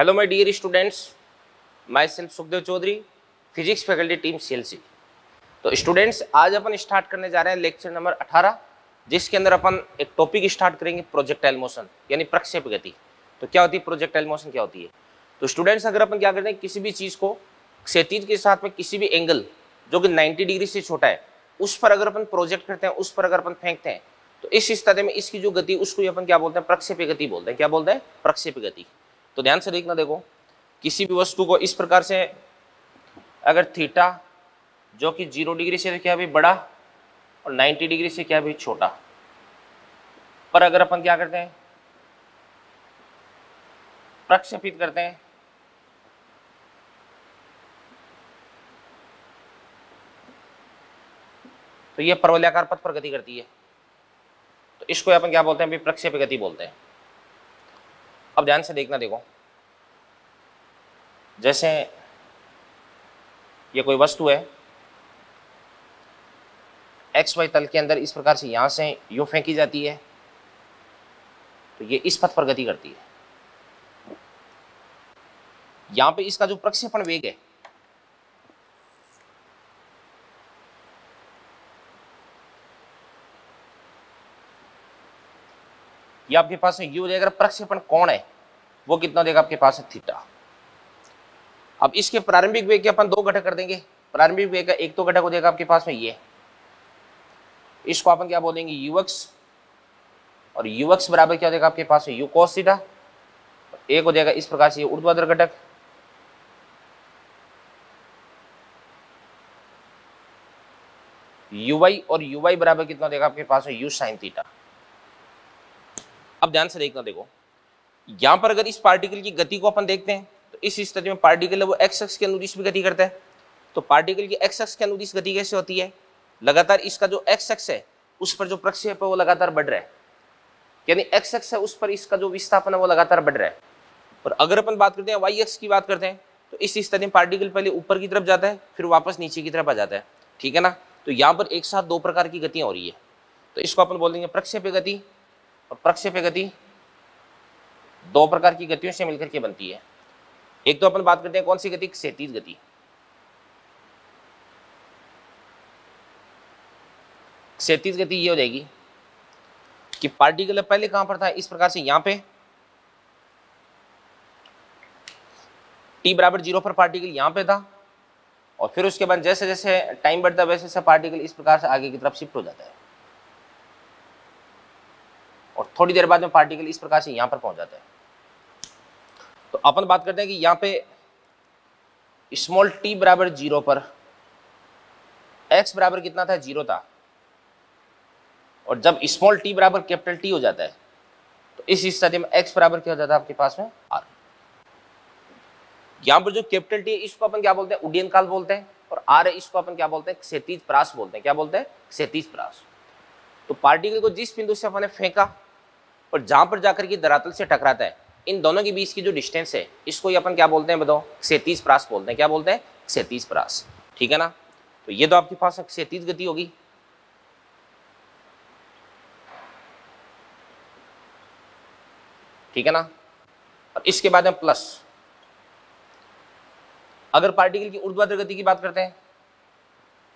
Hello my dear students, myself Sukhdev Chaudhary, physics faculty team CLC. तो students, आज अपन start करने जा रहे हैं लेक्चर नंबर 18, जिसके अंदर अपन एक टॉपिक स्टार्ट करेंगे, प्रोजेक्टाइल मोशन यानी प्रक्षेप गति। तो क्या होती है प्रोजेक्टाइल मोशन, क्या होती है? तो स्टूडेंट्स, अगर अपन क्या करते हैं, किसी भी चीज़ को क्षैतिज के साथ में किसी भी एंगल जो कि 90 डिग्री से छोटा है उस पर अगर अपन प्रोजेक्ट करते हैं, उस पर अगर अपन फेंकते हैं, तो इस स्थिति में इसकी जो गति उसको अपन क्या बोलते हैं, प्रक्षेप गति बोलते हैं। क्या बोलते हैं? प्रक्षेप गति। तो ध्यान से देखना, देखो किसी भी वस्तु को इस प्रकार से अगर थीटा जो कि 0 डिग्री से क्या भी बड़ा और 90 डिग्री से क्या भी छोटा पर अगर अपन क्या करते हैं, प्रक्षेपित करते हैं, तो ये परवलयाकार पथ पर गति करती है। तो इसको अपन क्या बोलते हैं, प्रक्षेप गति बोलते हैं। अब ध्यान से देखना, देखो जैसे ये कोई वस्तु है, एक्स वाई तल के अंदर इस प्रकार से यहां से यूं फेंकी जाती है, तो ये इस पथ पर गति करती है। यहां पे इसका जो प्रक्षेपण वेग है, ये आपके पास में यू हो जाएगा। प्रक्षेपण कोण है वो कितना देगा आपके पास है, थीटा। अब इसके प्रारंभिक वेग के अपन दो घटक कर देंगे। प्रारंभिक वेग का एक तो घटक हो जाएगा आपके पास में ये, इसको अपन क्या बोलेंगे, यूएक्स, और यूएक्स बराबर क्या हो जाएगा आपके पास में यू कॉस थीटा। एक हो जाएगा इस प्रकार से ऊर्ध्वाधर घटक, यूवाई, और यूवाई बराबर कितना देगा आपके पास में यू साइन थीटा। अब ध्यान से देखना, देखो यहां पर अगर इस पार्टिकल की गति को अपन देखते हैं, तो इस स्थिति में पार्टिकल है वो एक्स अक्ष के अनुदिश भी गति करता है। तो पार्टिकल की एक्स अक्ष के अनुदिश गति कैसे होती है, लगातार इसका जो एक्स अक्ष है उस पर जो प्रक्षेप है वो लगातार बढ़ रहा है, यानी एक्स अक्ष है उस पर इसका जो विस्थापन है वो लगातार बढ़ रहा है। और अगर अपन बात करते हैं वाई अक्ष की बात करते हैं, तो इस स्थिति में पार्टिकल पहले ऊपर की तरफ जाता है, फिर वापस नीचे की तरफ आ जाता है, ठीक है ना। तो यहाँ पर एक साथ दो प्रकार की गतियां हो रही है, तो इसको अपन बोलेंगे प्रक्षेप गति। और प्रक्षेप गति दो प्रकार की गतियों से मिलकर के बनती है। एक तो अपन बात करते हैं कौन सी गति, क्षैतिज गति। क्षैतिज गति ये हो जाएगी कि पार्टिकल पहले कहां पर था, इस प्रकार से यहां पे t बराबर 0 पर पार्टिकल यहां पे था, और फिर उसके बाद जैसे जैसे टाइम बढ़ता है वैसे वैसे पार्टिकल इस प्रकार से आगे की तरफ शिफ्ट हो जाता है, और थोड़ी देर बाद में पार्टिकल इस प्रकार से यहां पर पहुंच जाता है। तो अपन बात करते हैं कि यहां पे स्मॉल t बराबर 0 पर x बराबर कितना था, 0 था, और जब स्मॉल t बराबर कैपिटल T हो जाता है, तो इस स्थिति में x बराबर क्या हो जाता है आपके पास में, r। यहां पर जो कैपिटल T है इसको अपन क्या बोलते हैं, उड्डयन काल बोलते हैं, और r है इसको अपन क्या बोलते हैं, क्षैतिज परास बोलते हैं। क्या बोलते हैं, क्षैतिज परास। तो पार्टिकल को जिस बिंदु से अपन ने फेंका और जहां पर जाकर के धरातल से टकराता है, इन दोनों के बीच की जो डिस्टेंस है इसको ही अपन क्या बोलते हैं, बताओ, क्षैतिज परास बोलते हैं। क्या बोलते हैं, क्षैतिज परास, ठीक है ना। तो ये तो आपके पास क्षैतिज गति होगी। ठीक है ना। और इसके बाद में प्लस, अगर पार्टिकल की ऊर्ध्वाधर गति की बात करते हैं,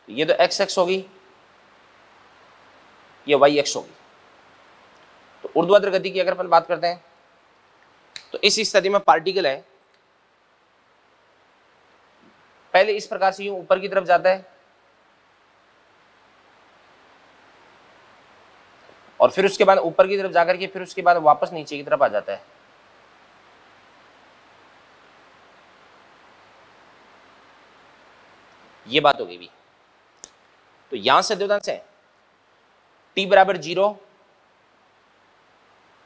तो ये तो एक्स एक्स होगी, ये वाई एक्स होगी। तो ऊर्ध्वाधर गति की अगर अपन बात करते हैं, तो इस स्थिति में पार्टिकल है पहले इस प्रकार से यूं ऊपर की तरफ जाता है, और फिर उसके बाद ऊपर की तरफ जाकर के फिर उसके बाद वापस नीचे की तरफ आ जाता है। ये बात हो गई भी। तो यहां से ध्यान से t बराबर 0,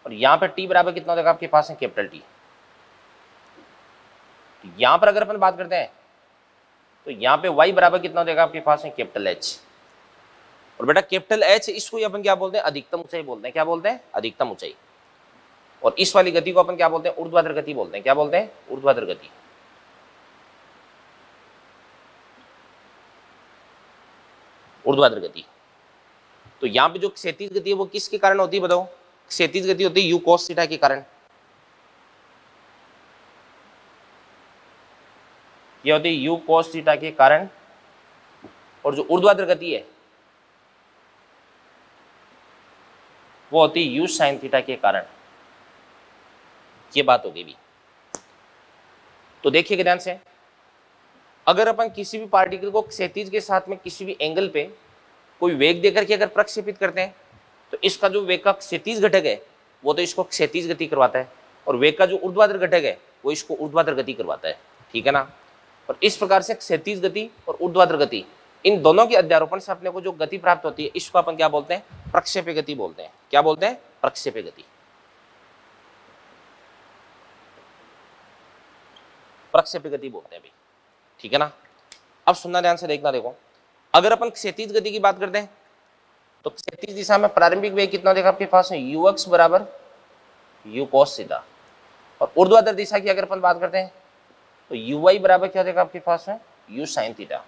और यहां पर t बराबर कितना होगा आपके पास है, कैपिटल T। तो यहां पर अगर अपन बात करते हैं, तो यहां पे y बराबर कितना होगा आपके पास है, कैपिटल H। और बेटा कैपिटल H इसको ही अपन क्या बोलते हैं, अधिकतम ऊंचाई बोलते हैं। क्या बोलते हैं, अधिकतम ऊंचाई। और इस वाली गति को अपन क्या बोलते हैं, ऊर्ध्वाधर गति बोलते हैं। क्या बोलते हैं, ऊर्ध्वाधर गति। ऊर्ध्वाधर गति। तो यहाँ पे जो क्षैतिज गति है वो किसके कारण होती है, बताओ। क्षैतिज गति होती है यू कॉस थीटा के कारण। ये होती है यू cos थीटा के कारण, और जो ऊर्ध्वाधर गति है वो होती है यू sin थीटा के कारण। ये बात होगी भी। तो देखिएगा ध्यान से, अगर अपन किसी भी पार्टिकल को क्षैतिज के साथ में किसी भी एंगल पे कोई वेग देकर के अगर प्रक्षेपित करते हैं, तो इसका जो वेग का क्षैतिज घटक है वो तो इसको क्षैतिज गति करवाता है, और वेग का जो ऊर्ध्वाधर घटक है वो इसको ऊर्ध्वाधर गति करवाता है। ठीक है ना। और इस प्रकार से क्षैतिज गति और ऊर्ध्वाधर गति, इन दोनों के अध्यारोपण से अपने को जो गति प्राप्त होती है इसको अपन क्या बोलते हैं? प्रक्षेप्य गति बोलते हैं। क्या बोलते हैं? प्रक्षेप्य गति। प्रक्षेप्य गति बोलते हैं भाई। ठीक है ना। अब सुनना ध्यान से, देखना। देखो, अगर अपन क्षैतिज गति की बात करते हैं तो क्षैतिज दिशा में प्रारंभिक वेग कितना देगा आपके पास है? ux बराबर u cos थीटा। और ऊर्ध्वाधर दिशा की अगर अपन बात करते हैं तो uy बराबर क्या देगा आपके पास है? u sin theta.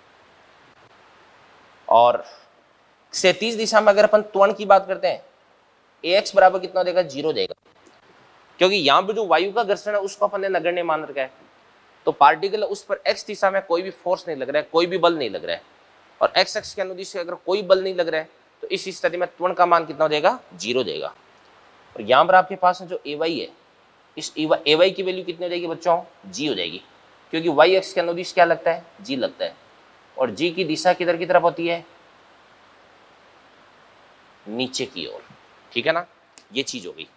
और क्षैतिज दिशा में अगर अपन त्वरण की बात करते हैं ax बराबर कितना देगा? 0 देगा, क्योंकि यहाँ पे जो वायु का घर्षण है उसको अपन ने नगण्य मान रखा है। तो पार्टिकल उस पर x दिशा में कोई भी फोर्स नहीं लग रहा है, कोई भी बल नहीं लग रहा है, और x एक्स के अनुदिश से अगर कोई बल नहीं लग रहा है तो इस स्थिति में त्वरण का मान कितना देगा? 0 देगा। और यहाँ पर आपके पास जो ay है, इस ay की वैल्यू कितनी हो जाएगी बच्चों? g हो जाएगी, क्योंकि y एक्स के अनुदिश क्या लगता है? g लगता है, और g की दिशा किधर की तरफ होती है? नीचे की ओर। ठीक है ना। ये चीज हो गई।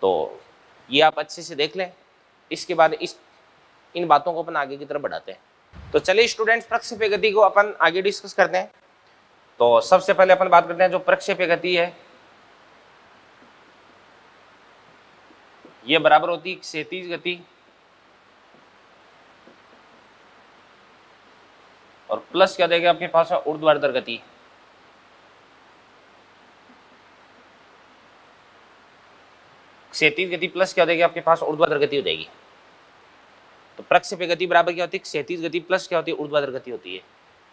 तो ये आप अच्छे से देख लें, इसके बाद इन बातों को अपन आगे की तरफ बढ़ाते हैं। तो चलिए स्टूडेंट्स, प्रक्षेप्य गति को अपन आगे डिस्कस करते हैं। तो सबसे पहले अपन बात करते हैं जो प्रक्षेप्य गति है, ये बराबर होती है क्षैतिज गति और प्लस क्या देगा आपके पास है? ऊर्ध्वाधर गति। क्षैतिज गति प्लस क्या हो जाएगी आपके पास? ऊर्ध्वाधर गति हो जाएगी। तो प्रक्षेप्य गति बराबर क्या होती है? क्षैतिज गति प्लस क्या होती है? ऊर्ध्वाधर गति होती है।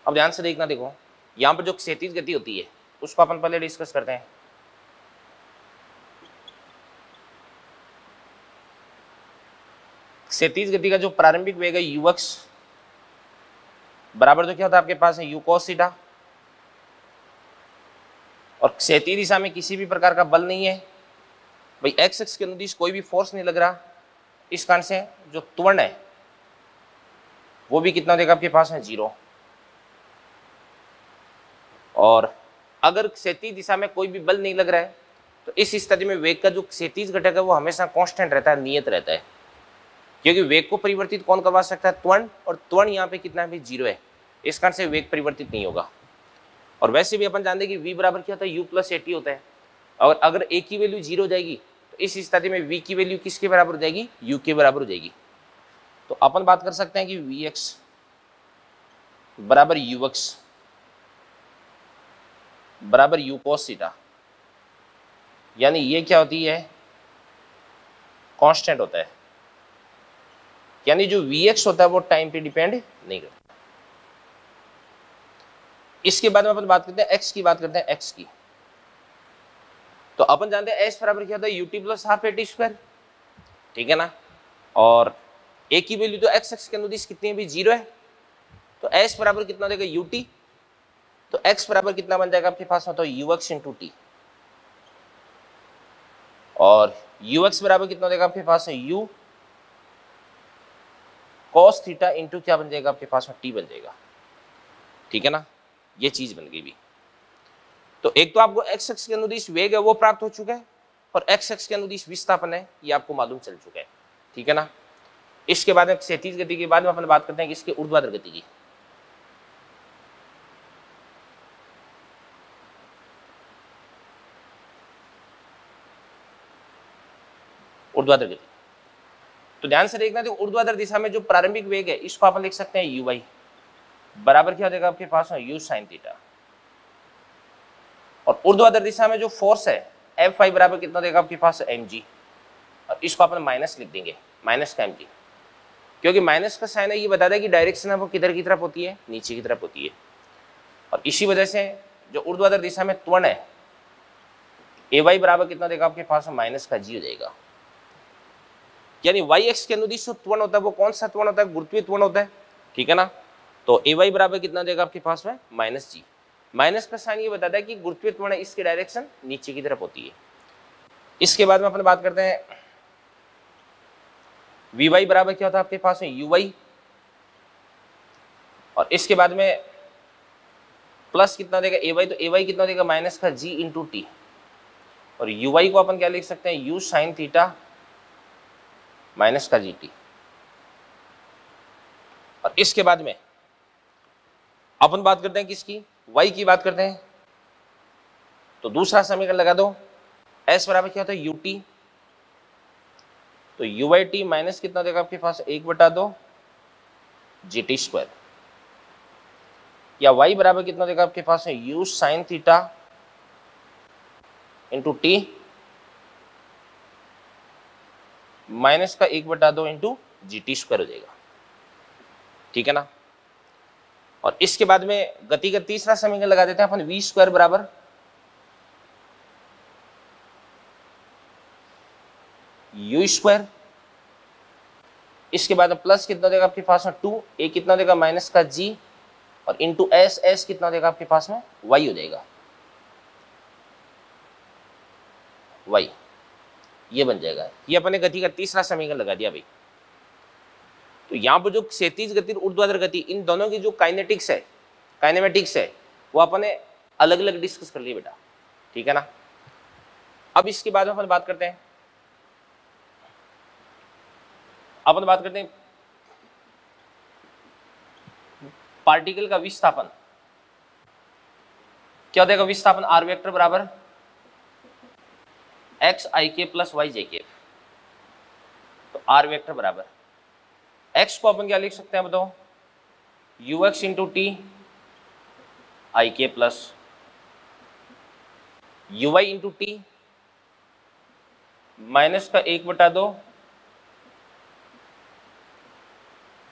अब ध्यान से देखना। देखो, यहाँ पर जो क्षैतिज गति होती है उसको अपन पहले डिस्कस करते हैं। क्षैतिज गति का जो प्रारंभिक वेग है ux बराबर तो क्या होता है आपके पास है? u cos theta. और क्षैतिज दिशा में किसी भी प्रकार का बल नहीं है भाई, x एक्स के अनुदिश कोई भी फोर्स नहीं लग रहा, इस कारण से जो त्वरण है वो भी कितना देगा आपके पास है? 0। और अगर क्षैतिज दिशा में कोई भी बल नहीं लग रहा है तो इस स्थिति में वेग का जो क्षैतिज घटक है वो हमेशा कांस्टेंट रहता है, नियत रहता है, क्योंकि वेग को परिवर्तित कौन करवा सकता है? त्वरण। और त्वरण यहाँ पे कितना है? 0 है, इस कारण से वेग परिवर्तित नहीं होगा। और वैसे भी अपन जानते हैं कि v बराबर क्या होता है? u प्लस at होता है। और अगर a की वैल्यू 0 हो जाएगी तो इस स्थिति में v की वैल्यू किसके बराबर हो जाएगी? u के बराबर हो जाएगी। तो अपन बात कर सकते हैं कि vx बराबर ux बराबर u cos थीटा, यानी ये क्या होती है? कांस्टेंट होता है, यानी जो vx होता है वो टाइम पे डिपेंड नहीं करता। इसके बाद में अपन बात करते हैं x की, बात करते हैं x की। तो अपन जानते हैं s बराबर क्या होता है? ut plus half at square. ठीक है ना। और a की वैल्यू तो x एक्स के अनुदिश कितनी है भी? 0 है। तो s बराबर कितना देगा? ut। तो x बराबर कितना बन जाएगा आपके पास? तो ux इंटू टी। और ux बराबर कितना देगा आपके पास? u cos थीटा इंटू क्या बन जाएगा आपके पास? t बन जाएगा। ठीक है ना। ये चीज बन गई भी। तो एक तो आपको x एक्स के अनुदिश वेग है वो प्राप्त हो चुका है, और x एक्स के अनुदिश विस्थापन है ये आपको मालूम चल चुका है। ठीक है ना। इसके बाद में क्षैतिज गति के बाद में अपन बात करते हैं कि इसके ऊर्ध्वाधर गति की। ऊर्ध्वाधर गति, तो ध्यान से देखना। देखो, ऊर्ध्वाधर दिशा में जो प्रारंभिक वेग है इसको अपन लिख सकते हैं uy बराबर क्या हो जाएगा आपके पास? u sin theta. और ऊर्ध्वाधर दिशा में जो फोर्स है F5 बराबर कितना देगा आपके पास? mg। और इसको अपन माइनस लिख देंगे, माइनस का mg, क्योंकि माइनस का साइन है ये बता दें कि डायरेक्शन है वो किधर की तरफ होती है? नीचे की तरफ होती है। और इसी वजह से जो ऊर्ध्वाधर दिशा में त्वरण है ay बराबर कितना देगा आपके पास? माइनस का g हो जाएगा। यानी y एक्स के अनुदिश जो त्वरण होता है वो कौन सा त्वरण होता है? गुरुत्वीय त्वरण होता है। ठीक है ना। तो ए वाई बराबर कितना देगा आपके पास में माइनस जी। माइनस का साइन ये बताता है कि गुरुत्वीय त्वरण इसकी डायरेक्शन नीचे की तरफ होती है। इसके बाद में अपन बात करते हैं वी वाई बराबर क्या होता है आपके पास में यू वाई, और इसके बाद में प्लस कितना देगा ए वाई, तो ए वाई कितना देगा माइनस का जी इंटू टी, और यू वाई को अपन क्या लिख सकते हैं यू साइन थीटा माइनस का जी टी। और इसके बाद में अपन बात करते हैं किसकी, y की बात करते हैं। तो दूसरा समीकरण लगा दो, s बराबर क्या होता है ut, तो u बाई टी माइनस कितना देगा आपके पास 1/2 जी टी स्क्वायर, या y बराबर कितना देगा आपके पास है u sine theta into t minus का 1/2 इंटू जी टी स्क्वायर हो जाएगा, ठीक है ना। और इसके बाद में गति का तीसरा समीकरण लगा देते हैं अपन, v स्क्वायर बराबर u स्क्वायर, इसके बाद में प्लस कितना देगा आपके पास में 2, a कितना देगा माइनस का g, और इंटू एस, एस कितना देगा आपके पास में y हो जाएगा, y ये बन जाएगा। ये अपने गति का तीसरा समीकरण लगा दिया भाई। तो यहाँ पर जो क्षैतिज गति और ऊर्ध्वाधर गति, इन दोनों की जो काइनेटिक्स है, काइनेमेटिक्स है, वो अपने अलग अलग डिस्कस कर लिए बेटा, ठीक है ना। अब इसके बाद में अपन बात करते हैं, पार्टिकल का विस्थापन। क्या देगा विस्थापन, आर वेक्टर बराबर एक्स आई के प्लस वाई जे के। तो आर वेक्टर बराबर x को अपन क्या लिख सकते हैं बताओ, u x into t i k plus u y into t minus का 1/2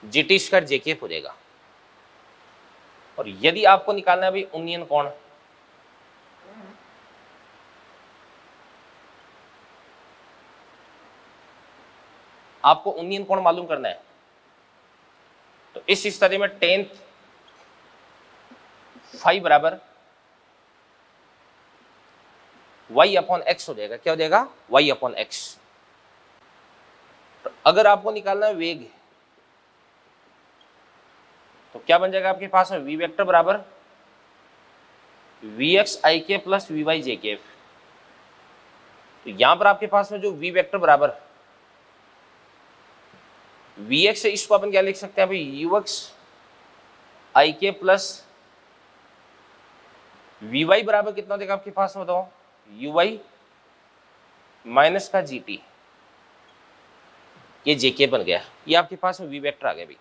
जी टी स्क्वायर जे के हो जाएगा। और यदि आपको निकालना है भाई उन्नयन कोण, आपको उन्नयन कोण मालूम करना है, तो इस स्थिति में tan फाई बराबर y अपॉन एक्स हो जाएगा। क्या हो जाएगा, y अपॉन एक्स। तो अगर आपको निकालना है वेग, तो क्या बन जाएगा आपके पास में v वेक्टर बराबर we x I k plus we Y जे के। तो यहां पर आपके पास में जो v वेक्टर बराबर वी एक्स से इसको अपन क्या लिख सकते हैं भाई, you x I k plus we Y बराबर कितना देगा आपके पास में बताओ, यू वाई माइनस का जी टी, ये जे के बन गया। ये आपके पास में वी वेक्टर आ गया भाई।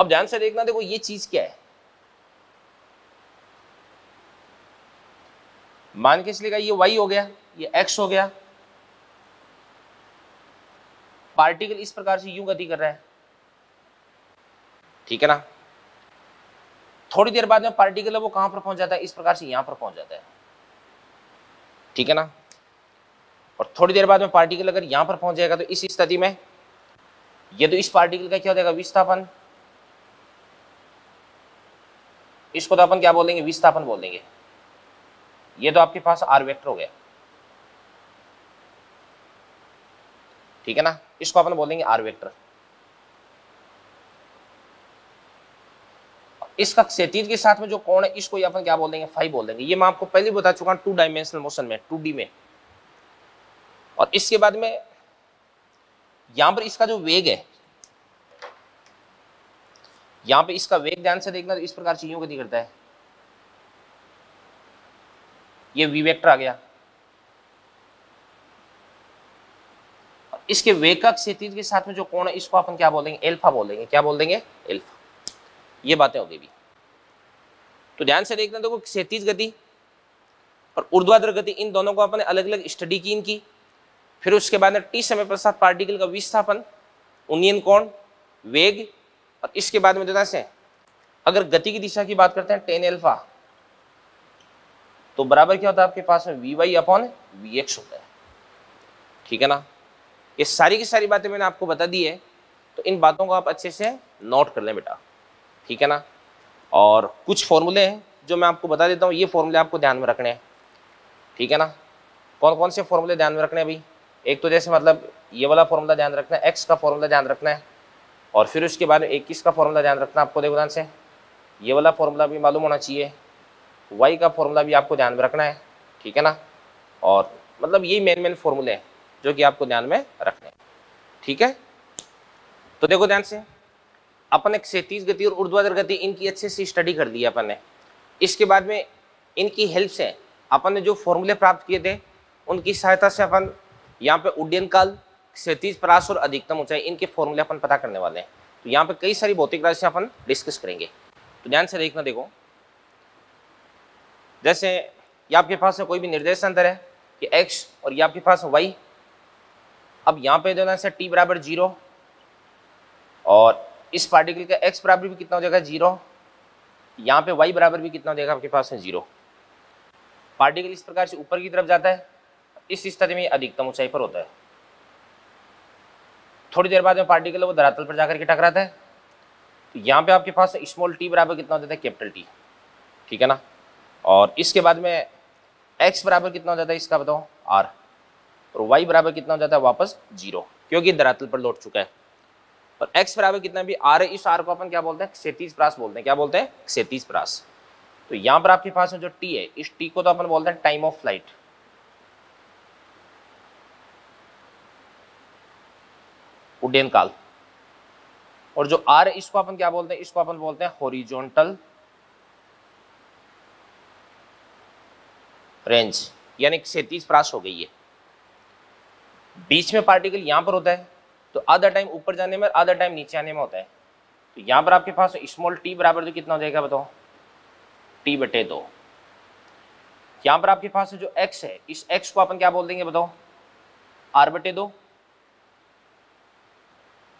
अब ध्यान से देखना, देखो ये चीज क्या है, मान के चलेगा ये y हो गया, ये x हो गया, पार्टिकल इस प्रकार से यूं गति कर रहा है, ठीक है ना। थोड़ी देर बाद में पार्टिकल है वो कहां पर पहुंच जाता है, इस प्रकार से यहां पर पहुंच जाता है, ठीक है ना। और थोड़ी देर बाद में पार्टिकल अगर यहां पर पहुंच जाएगा, तो इस स्थिति में ये तो इस पार्टिकल का क्या हो जाएगा विस्थापन, इसको तो अपन क्या बोलेंगे विस्थापन बोल देंगे। ये तो आपके पास आर वेक्टर हो गया, ठीक है ना, इसको अपन बोलेंगे आर वेक्टर। इसका क्षैतिज के साथ में जो कोण है, इसको अपन क्या बोल देंगे फाई बोल देंगे। ये मैं आपको पहले बता चुका हूं 2 डायमेंशनल मोशन में, 2D में। और इसके बाद में यहां पर इसका जो वेग है, यहां पे इसका वेग ध्यान से देखना, तो इस प्रकार से यूं गति करता है, ये वी वेक्टर आ गया। इसके वेग का क्षैतिज के साथ में जो कोण है, इसको अपन क्या बोलेंगे एल्फा बोलेंगे। क्या बोल देंगे एल्फा। ये बातें होगी भी। तो ध्यान से देखना, देखो क्षैतिज गति और ऊर्ध्वाधर गति, इन दोनों को अपन अलग अलग स्टडी की इनकी। फिर उसके बाद में टी समय पश्चात पार्टिकल का विस्थापन, उन्नयन कोण, वेग, और इसके बाद में देना से अगर गति की दिशा की बात करते हैं tan अल्फा, तो बराबर क्या होता है आपके पास में V Y upon V X होता है, ठीक है ना। ये सारी की सारी बातें मैंने आपको बता दी है। तो इन बातों को आप अच्छे से नोट कर लें बेटा, ठीक है ना। और कुछ फॉर्मूले हैं जो मैं आपको बता देता हूँ, ये फॉर्मूले आपको ध्यान में रखने हैं, ठीक है ना। कौन कौन से फॉर्मूले ध्यान में रखने हैं अभी? एक तो जैसे मतलब ये वाला फॉर्मूला ध्यान रखना है, एक्स का फॉर्मूला ध्यान रखना है, और फिर उसके बाद में 21 का फॉर्मूला ध्यान रखना है आपको। देखो ध्यान से, ये वाला फॉर्मूला भी मालूम होना चाहिए, वाई का फॉर्मूला भी आपको ध्यान में रखना है, ठीक है ना। और मतलब ये मेन फॉर्मूले हैं जो कि आपको ध्यान में रखने हैं, ठीक है। तो देखो ध्यान से, अपन एक क्षैतिज गति और ऊर्ध्वाधर गति इनकी अच्छे से स्टडी कर दी अपन ने। इसके बाद में इनकी हेल्प से अपन ने जो फॉर्मूले प्राप्त किए थे उनकी सहायता से अपन यहाँ पे उड्डयन काल, क्षैतिज परास और अधिकतम ऊंचाई, इनके फॉर्मूले अपन पता करने वाले हैं। तो यहाँ पे कई सारी भौतिक राशियां अपन डिस्कस करेंगे, तो ध्यान से देखना। देखो जैसे ये आपके पास कोई भी निर्देशांतर है कि x और ये आपके पास y। अब यहाँ पे जो है ना t बराबर 0 और इस पार्टिकल का x बराबर भी कितना हो जाएगा 0, यहाँ पे y बराबर भी कितना हो जाएगा आपके पास है 0। पार्टिकल इस प्रकार से ऊपर की तरफ जाता है, इस स्थिति में अधिकतम ऊंचाई पर होता है। थोड़ी देर बाद में पार्टिकल वो धरातल पर जाकर के टकराता है, तो यहाँ पे आपके पास स्मॉल t बराबर कितना हो जाता है कैपिटल T, ठीक है ना। और इसके बाद में x बराबर कितना हो जाता है इसका बताओ r, और y बराबर कितना हो जाता है वापस 0, क्योंकि धरातल पर लौट चुका है। और x बराबर कितना भी r है, इस r को अपन क्या बोलते हैं क्षैतिज परास बोलते हैं। क्या बोलते हैं? क्षैतिज परास। तो यहाँ पर आपके पास जो t है, इस t को तो अपन बोलते हैं टाइम ऑफ फ्लाइट, उड्डयन काल। और जो r है इसको अपन क्या बोलते हैं? इसको अपन बोलते हैं हॉरिजॉन्टल रेंज, यानी क्षैतिज परास हो गई है। बीच में पार्टिकल यहाँ पर होता है, तो आधा टाइम ऊपर जाने में, आधा टाइम नीचे आने में होता है। तो यहाँ पर आपके पास स्मॉल t बराबर जो कितना हो जाएगा बताओ t/2। यहाँ पर आपके पास जो x है, इस x को अपन क्या बोल देंगे बताओ r/2।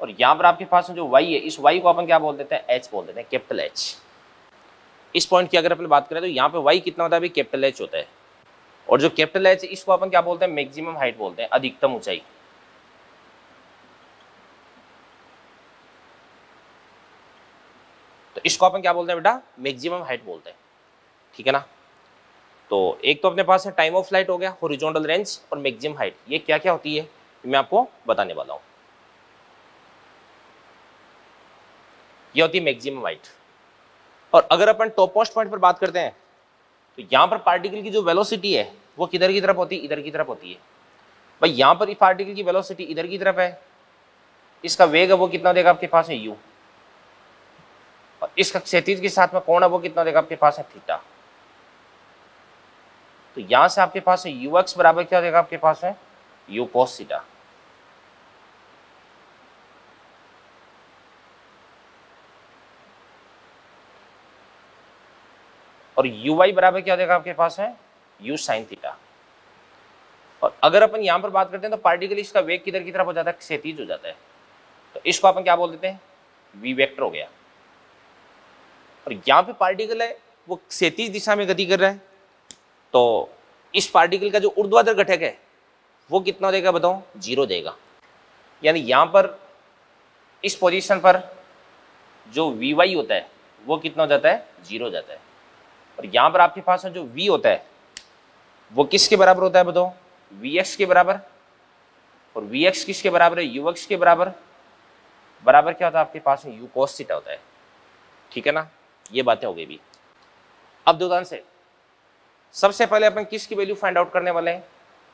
और यहाँ पर आपके पास जो y है, इस y को अपन क्या बोल देते हैं h बोल देते हैं, कैपिटल H। इस पॉइंट की अगर अपन बात करें तो यहाँ पे y कितना होता है? कैपिटल H होता है। और जो कैपिटल H इसको अपन क्या बोलते हैं? मैक्सिमम हाइट बोलते हैं, अधिकतम ऊंचाई। तो इसको अपन क्या बोलते हैं बेटा? मैक्सिमम हाइट बोलते हैं, ठीक है ना। तो एक तो अपने पास है टाइम ऑफ फ्लाइट हो गया, हॉरिजॉन्टल रेंज और मैक्सिमम हाइट। ये क्या क्या होती है मैं आपको बताने वाला हूं। ये होती है मैक्सिमम हाइट। और अगर अपन टॉप मोस्ट पॉइंट पर बात करते हैं तो यहाँ पर पार्टिकल की जो वेलोसिटी है वो किधर की तरफ होती है? इधर की तरफ होती है। भाई यहाँ पर पार्टिकल की वेलोसिटी इधर की तरफ है, इसका वेग है वो कितना देगा आपके पास है u, और इसका क्षैतिज के साथ में कोण है वो कितना देगा आपके पास है थीटा। तो यहां से आपके पास है ux बराबर क्या देगा आपके पास है u cos थीटा। और uy बराबर क्या देगा आपके पास है u sin थीटा। और अगर अपन यहां पर बात करते हैं तो पार्टिकल इसका वेग किधर की तरफ हो जाता है? क्षैतिज हो जाता है। तो इसको अपन क्या बोल देते हैं? v वेक्टर हो गया। और यहाँ पे पार्टिकल है वो क्षैतिज दिशा में गति कर रहा है, तो इस पार्टिकल का जो ऊर्ध्वाधर घटक है वो कितना देगा बताओ? 0 देगा। यानी यहाँ पर इस पोजीशन पर जो Vy होता है वो कितना हो जाता है? 0 हो जाता है। और यहाँ पर आपके पास जो V होता है वो किसके बराबर होता है बताओ? Vx के बराबर। और Vx किसके बराबर है? Ux के बराबर। बराबर क्या होता है आपके पास? u cos थीटा होता है, ठीक है ना। ये बातें हो गई भी। अब ध्यान से, सबसे पहले अपन किसकी वैल्यू फाइंड आउट करने वाले हैं?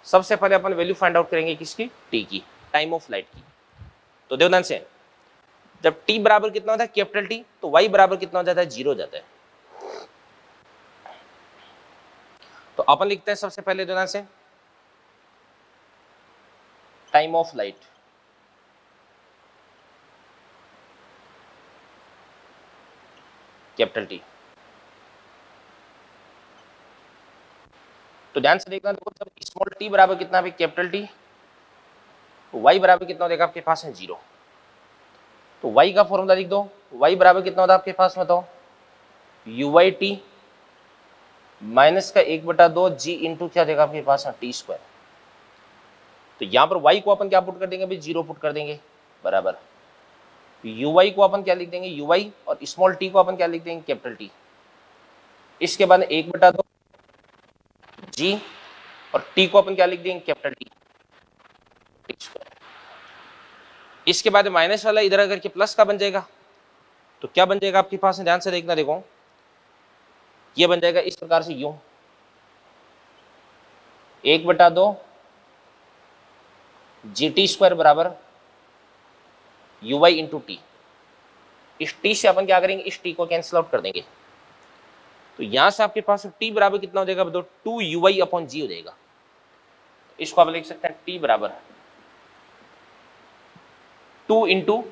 सबसे पहले अपन वैल्यू फाइंड आउट करेंगे किसकी? t की, टाइम ऑफ फ्लाइट की। तो ध्यान से, जब t बराबर कितना होता है कैपिटल T, तो y बराबर कितना हो जाता है? 0 हो जाता है। तो अपन लिखते हैं सबसे पहले ध्यान से time of flight, capital T। तो ध्यान से देखना, देखो जब स्मॉल t बराबर कितना है कैपिटल T, तो y बराबर कितना होगा आपके पास है 0। तो y का फॉर्मूला लिख दो, y बराबर कितना होता है आपके पास में? बताओ uy/t माइनस का 1/2 g इंटू क्या देगा आपके पास है t स्क्वायर। तो यहाँ पर y को अपन क्या पुट कर देंगे भाई? 0 पुट कर देंगे, बराबर यू वाई को अपन क्या लिख देंगे, यू वाई, और स्मॉल टी को अपन क्या लिख देंगे, कैपिटल टी। इसके बाद 1/2 जी, और टी को अपन क्या लिख देंगे, कैपिटल टी, टी स्क्वायर। इसके बाद माइनस वाला इधर अगर के प्लस का बन जाएगा तो क्या बन जाएगा आपके पास, ध्यान से देखना, देखो ये बन जाएगा इस प्रकार से, यूं 1/2 जी टी स्क्वायर बराबर यू वाई इंटू टी। इस टी से अपन क्या करेंगे, इस टी को कैंसिल आउट कर देंगे, तो यहां से आपके पास टी बराबर कितना हो जाएगा, बताओ, 2 यू वाई अपॉन जी हो जाएगा। इसको आप लिख सकते हैं टी बराबर 2 इंटू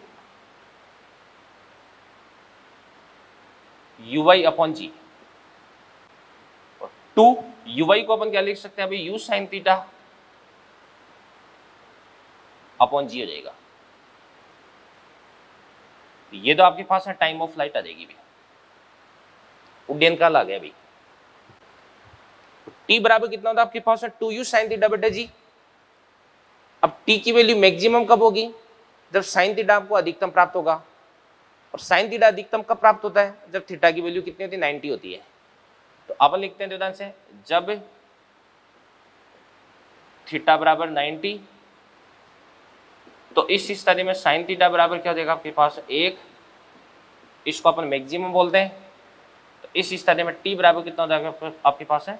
यू वाई अपॉन जी, और 2 यू वाई को अपन क्या लिख सकते हैं अभी, यू साइन थीटा अपॉन जी हो जाएगा। ये तो आपके पास है टाइम ऑफ फ्लाइट आ जाएगी भी, उड्डयन काल आ गया भी। टी बराबर कितना होता है आपके पास है 2 यू साइन थीटा बटे जी। अब टी की वैल्यू मैक्सिमम कब होगी, जब साइन थीटा आपको अधिकतम प्राप्त होगा, और साइन थीटा अधिकतम कब प्राप्त होता है, जब थीटा की वैल्यू कितनी होती है, 90 होती है। तो अपन लिखते हैं ध्यान से, जब थीटा बराबर 90, तो इस स्थिति में साइन थीटा बराबर क्या हो जाएगा आपके पास 1, इसको अपन मैक्सिमम बोलते हैं। तो इस स्थिति में टी बराबर कितना हो जाएगा आपके पास है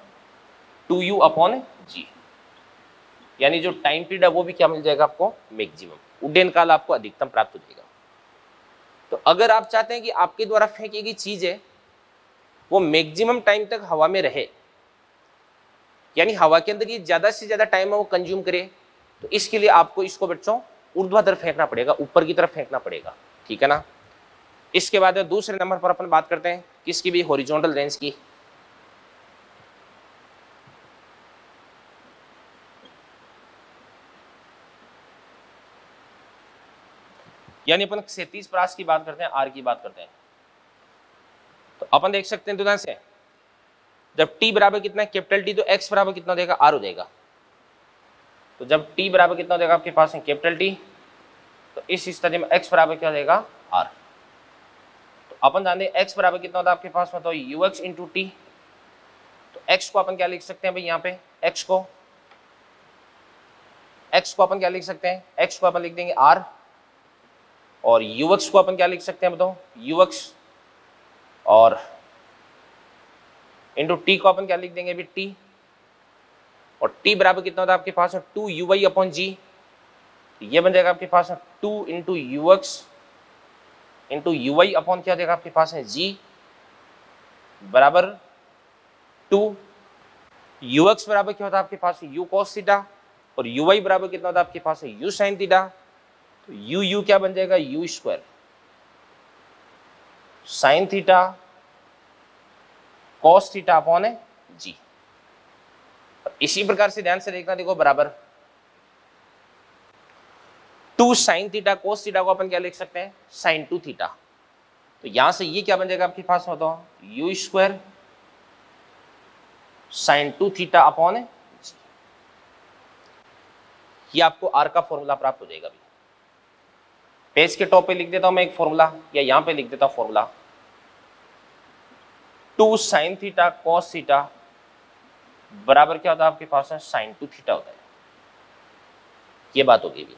2u अपॉन जी, यानी जो टाइम पीरियड है वो भी क्या मिल जाएगा आपको, मैक्सिमम, उड्डयन काल आपको अधिकतम प्राप्त हो जाएगा। तो अगर आप चाहते हैं कि आपके द्वारा फेंकी गई चीज है वो मैक्सिमम टाइम तक हवा में रहे, यानी हवा के अंदर ये ज्यादा से ज्यादा टाइम है वो कंज्यूम करे, तो इसके लिए आपको इसको बच्चों ऊर्ध्वाधर फेंकना पड़ेगा, ऊपर की तरफ फेंकना पड़ेगा, ठीक है ना। इसके बाद दूसरे नंबर पर अपन बात करते हैं किसकी भी, हॉरिजॉन्टल रेंज की। यानी अपन क्षैतिज परास की बात करते हैं, आर की बात करते हैं। तो अपन देख सकते हैं ध्यान से, जब टी बराबर कितना है, कैपिटल टी, तो एक्स बराबर कितना देगा, आर हो जाएगा। तो जब टी बराबर कितना देगा आपके पास है कैपिटल टी, तो इस स्थिति में एक्स बराबर क्या देगा, आर। तो अपन जानते हैं एक्स बराबर कितना होता है आपके पास में, तो यू एक्स इंटू टी। तो एक्स को अपन क्या लिख सकते हैं भाई, यहाँ पे एक्स को अपन क्या लिख सकते हैं, एक्स को अपन लिख देंगे आर, और यू एक्स को अपन क्या लिख सकते हैं बताओ, यू एक्स, और इंटू टी को अपन क्या लिख देंगे अभी, टी। और टी बराबर कितना होता है आपके पास 2 यू वाई अपॉन जी, ये बन जाएगा आपके पास 2 into U x into U Y upon क्या देगा आपके पास है जी, बराबर 2 यू एक्स बराबर क्या होता है आपके पास यू कॉस थीटा, और यू वाई बराबर कितना होता है आपके पास है यू साइन थीटा। तो यू क्या बन जाएगा, you square sine theta cos theta upon है जी। इसी प्रकार से ध्यान से देखना, देखो बराबर 2 साइन थीटा कोस थीटा को अपन क्या लिख सकते हैं, साइन 2 थीटा। तो यहां से ये क्या बन जाएगा आपके पास, बताओ, you square sine 2 theta upon है जी। ये आपको आर का फॉर्मूला प्राप्त हो जाएगा। पेज के टॉप पे लिख देता हूं मैं एक फॉर्मूला, या यहां पे लिख देता हूं formula, 2 sign theta cos theta बराबर क्या होता है आपके पास है, साइन 2 थीटा होता है। ये बात होगी भी।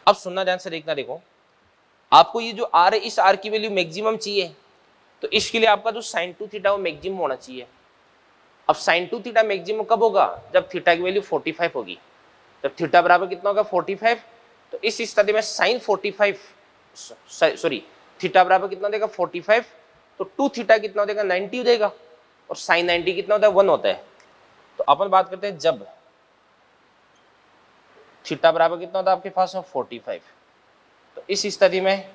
अब सुनना ध्यान से देखना, देखो आपको ये जो आर है, इस आर की वैल्यू मैक्सिमम चाहिए, तो इसके लिए आपका जो साइन 2 थीटा वो मैक्सिमम होना चाहिए। अब साइन 2 थीटा मैक्सिमम कब होगा, जब थीटा की वैल्यू 45 होगी। जब थीटा बराबर कितना होगा 45, तो इस स्थिति में साइन 45 सॉरी थीटा बराबर कितना देगा 45, तो 2 थीटा कितना देगा 90 हो जाएगा, और साइन 90 कितना होता है 1 होता है। तो अपन बात करते हैं जब थीटा बराबर कितना होता है आपके पास 45, तो इस स्थिति में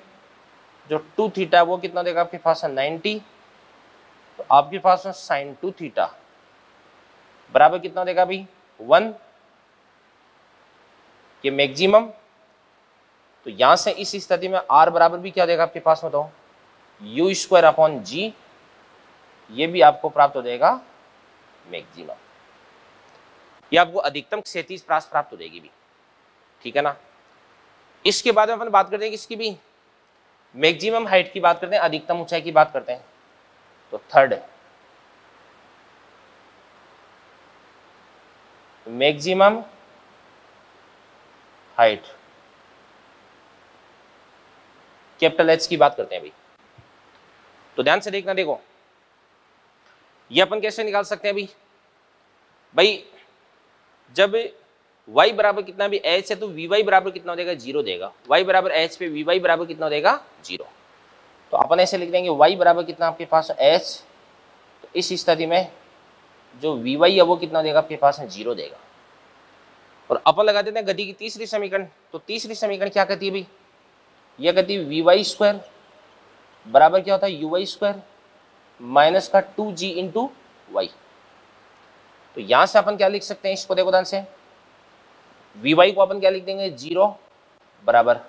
जो 2 थीटा वो कितना देगा आपके पास 90, तो आपके पास साइन 2 थीटा बराबर कितना देगा भाई 1, ये मैक्सिमम। तो यहां से इस स्थिति में आर बराबर भी क्या देगा आपके पास में, तो यू स्क्वायर अपॉन जी, ये भी आपको प्राप्त हो जाएगा मैक्सिमम। ये आपको अधिकतम क्षैतिज प्रास प्राप्त हो जाएगी भी, ठीक है ना। इसके बाद में अपन बात करते हैं किसकी भी, मैक्सिमम हाइट की बात करते हैं, अधिकतम ऊंचाई की बात करते हैं। तो third maximum height, capital H की बात करते हैं भाई। तो ध्यान से देखना, देखो ये अपन कैसे निकाल सकते हैं अभी भाई, जब y बराबर कितना भी h है तो vy बराबर कितना हो जाएगा, 0 देगा। y बराबर h पे vy बराबर कितना हो जाएगा, 0। तो अपन ऐसे लिख देंगे y बराबर कितना आपके पास h, तो इस स्थिति में जो vy है वो कितना हो जाएगा आपके पास है, 0 देगा। और अपन लगा देते हैं गति की तीसरी समीकरण। तो तीसरी समीकरण क्या कहती है भाई, यह कहती है vy स्क्वायर बराबर क्या होता है, uy स्क्वायर माइनस का 2g इंटू वाई। तो यहां से अपन क्या लिख सकते हैं इसको, देखो ध्यान से, vy को अपन क्या लिख देंगे, 0 बराबर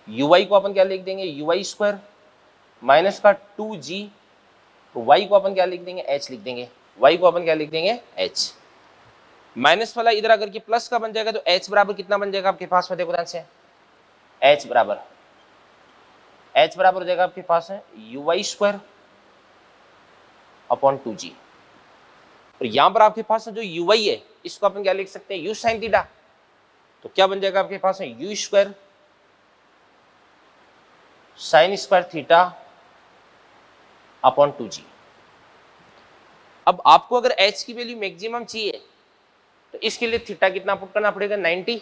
uy को अपन क्या लिख देंगे, uy स्क्वायर माइनस का 2g, तो y को अपन क्या लिख देंगे, h लिख देंगे। y को अपन क्या लिख देंगे, h। माइनस वाला इधर अगर कि प्लस का बन जाएगा तो h बराबर कितना बन जाएगा आपके पास में, देखो ध्यान से, h बराबर हो जाएगा आपके पास है uy स्क्वायर अपॉन 2g। और यहां पर आपके पास जो uy है इसको अपन क्या लिख सकते हैं, u साइन थीटा। तो क्या बन जाएगा आपके पास है, u square sine square theta upon 2g। अब आपको अगर h की वैल्यू मैक्सिमम चाहिए तो इसके लिए थीटा कितना पुट करना पड़ेगा, 90,